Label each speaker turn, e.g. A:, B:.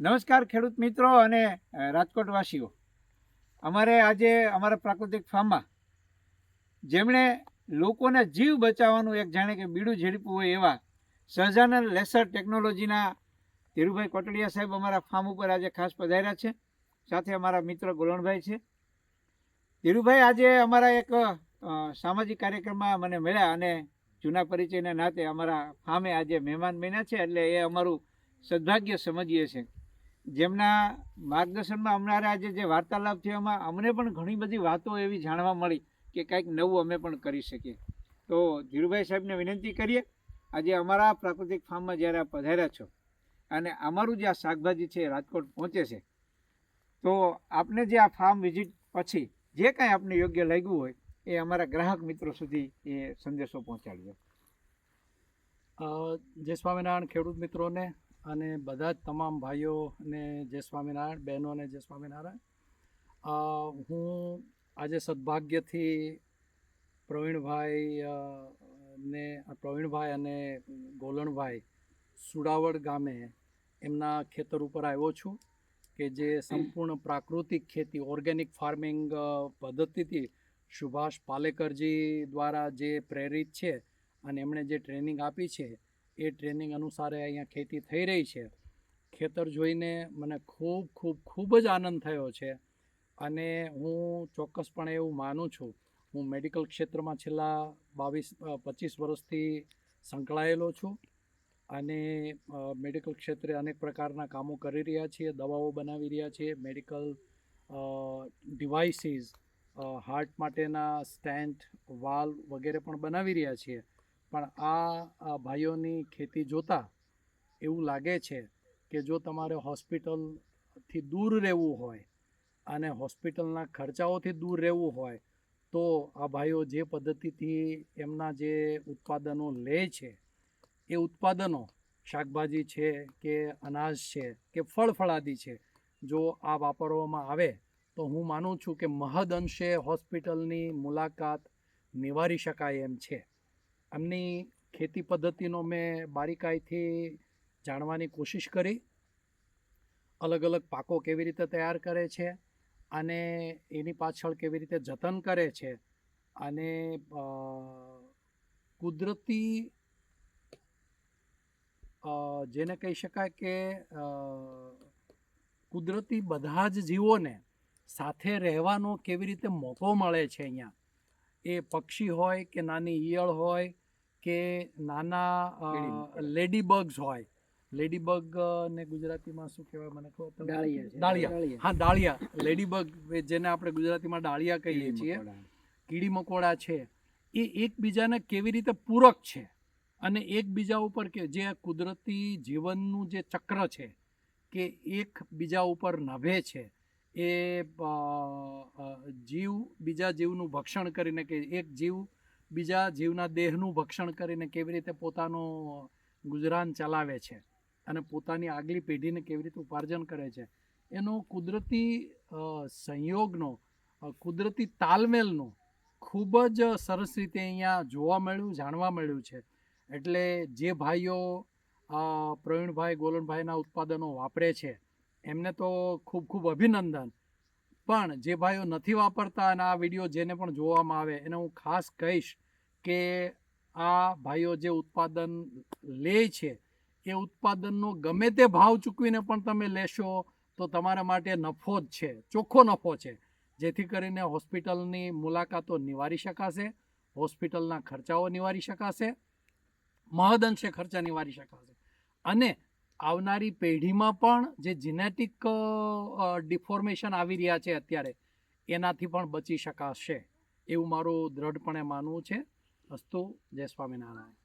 A: નમસ્કાર ખેડૂત મિત્રો અને રાજકોટવાસીઓ. અમારે આજે અમારા પ્રાકૃતિક ફાર્મમાં જેમણે લોકોના જીવ બચાવવાનું એક જાણે કે બીડું ઝડપ્યું હોય એવા સહજાનંદ લેસર ટેકનોલોજીના ધીરુભાઈ કોટડિયા સાહેબ અમારા ફાર્મ ઉપર આજે ખાસ પધાર્યા છે. સાથે અમારા મિત્ર ગોલણભાઈ છે. ધીરુભાઈ આજે અમારા એક સામાજિક કાર્યક્રમમાં મને મળ્યા અને જૂના પરિચયના નાતે અમારા ફાર્મે આજે મહેમાન બન્યા છે, એટલે એ અમારું સદભાગ્ય સમજીએ છીએ. જેમના માર્ગદર્શનમાં અમારે આજે જે વાર્તાલાપ થયો એમાં અમને પણ ઘણી બધી વાતો એવી જાણવા મળી કે કંઈક નવું અમે પણ કરી શકીએ. તો ધીરુભાઈ સાહેબને વિનંતી કરીએ, આજે અમારા પ્રાકૃતિક ફાર્મમાં જ્યારે આપ પધાર્યા છો અને અમારું જે આ શાકભાજી છે રાજકોટ પહોંચે છે, તો આપને જે આ ફાર્મ વિઝિટ પછી જે કાંઈ આપને યોગ્ય લાગ્યું હોય એ અમારા ગ્રાહક મિત્રો સુધી એ સંદેશો પહોંચાડજો.
B: જય સ્વામિનારાયણ ખેડૂત મિત્રોને અને બધા જ તમામ ભાઈઓને જય સ્વામિનારાયણ, બહેનોને જય સ્વામિનારાયણ. હું આજે સદભાગ્યથી પ્રવીણભાઈ અને ગોલણભાઈ સુડાવડ ગામે એમના ખેતર ઉપર આવ્યો છું કે જે સંપૂર્ણ પ્રાકૃતિક ખેતી ઓર્ગેનિક ફાર્મિંગ પદ્ધતિથી સુભાષ પાલેકરજી દ્વારા જે પ્રેરિત છે અને એમણે જે ટ્રેનિંગ આપી છે એ ટ્રેનિંગ અનુસારે અહીંયા ખેતી થઈ રહી છે. ખેતર જોઈને મને ખૂબ જ આનંદ થયો છે અને હું ચોક્કસપણે એવું માનું છું, હું મેડિકલ ક્ષેત્રમાં છેલ્લા 22-25 વર્ષથી સંકળાયેલો છું અને મેડિકલ ક્ષેત્રે અનેક પ્રકારના કામો કરી રહ્યા છીએ, દવાઓ બનાવી રહ્યા છીએ, મેડિકલ ડિવાઇસીસ, હાર્ટ માટેના સ્ટેન્ટ, વાલ્વ વગેરે પણ બનાવી રહ્યા છીએ. પણ આ ભાઈઓની ખેતી જોતાં એવું લાગે છે કે જો તમારે હોસ્પિટલથી દૂર રહેવું હોય અને હોસ્પિટલના ખર્ચાઓથી દૂર રહેવું હોય તો આ ભાઈઓ જે પદ્ધતિથી એમના જે ઉત્પાદનો લે છે એ ઉત્પાદનો શાકભાજી છે કે અનાજ છે કે ફળફળાદી છે, જો આ વાપરવામાં આવે તો હું માનું છું કે મહદ અંશે હોસ્પિટલની મુલાકાત નિવારી શકાય એમ છે. એમની ખેતી પદ્ધતિનો મેં બારીકાઈથી જાણવાની કોશિશ કરી, અલગ અલગ પાકો કેવી રીતે તૈયાર કરે છે અને એની પાછળ કેવી રીતે જતન કરે છે અને કુદરતી જેને કહી શકાય કે કુદરતી બધા જ જીવોને સાથે રહેવાનો કેવી રીતે મોકો મળે છે અહીંયા. એ પક્ષી હોય કે નાની ઈયળ હોય કે નાના લેડીબગ્સ હોય. લેડીબગ ને ગુજરાતીમાં શું કહેવાય મને કહો? ડાળિયા. હા, ડાળિયા, લેડીબગ જેને આપણે ગુજરાતીમાં ડાળિયા કહીએ છીએ, કીડી મકોડા છે, એ એકબીજાને કેવી રીતે પૂરક છે અને એકબીજા ઉપર કે જે કુદરતી જીવનનું જે ચક્ર છે કે એકબીજા ઉપર નભે છે, એ જીવ બીજા જીવનું ભક્ષણ કરીને કે એક જીવ બીજા જીવના દેહનું ભક્ષણ કરીને કેવી રીતે પોતાનું ગુજરાન ચલાવે છે અને પોતાની આગલી પેઢીને કેવી રીતે ઉપાર્જન કરે છે, એનો કુદરતી સંયોગનો, કુદરતી તાલમેલનો ખૂબ જ સરસ રીતે અહીંયા જોવા મળ્યું, જાણવા મળ્યું છે. એટલે જે ભાઈઓ પ્રવીણભાઈ ગોલણભાઈના ઉત્પાદનો વાપરે છે એમને તો ખૂબ અભિનંદન. પણ જે ભાઈઓ નથી વાપરતા અને આ વિડીયો જેને પણ જોવામાં આવે એને હું ખાસ કહીશ કે આ ભાઈઓ જે ઉત્પાદન લે છે એ ઉત્પાદનનો ગમે તે ભાવ ચૂકવીને પણ તમે લેશો તો તમારા માટે નફો જ છે, ચોખ્ખો નફો છે, જેથી કરીને હોસ્પિટલની મુલાકાતો નિવારી શકાશે, હોસ્પિટલના ખર્ચાઓ નિવારી શકાશે, મહદઅંશે ખર્ચા નિવારી શકાશે અને આવનારી પેઢીમાં પણ જે જીનેટિક ડિફોર્મેશન આવી રહ્યા છે અત્યારે એનાથી પણ બચી શકાશે એવું મારું દ્રઢપણે માનવું છે. અસ્તુ. જય સ્વામિનારાયણ.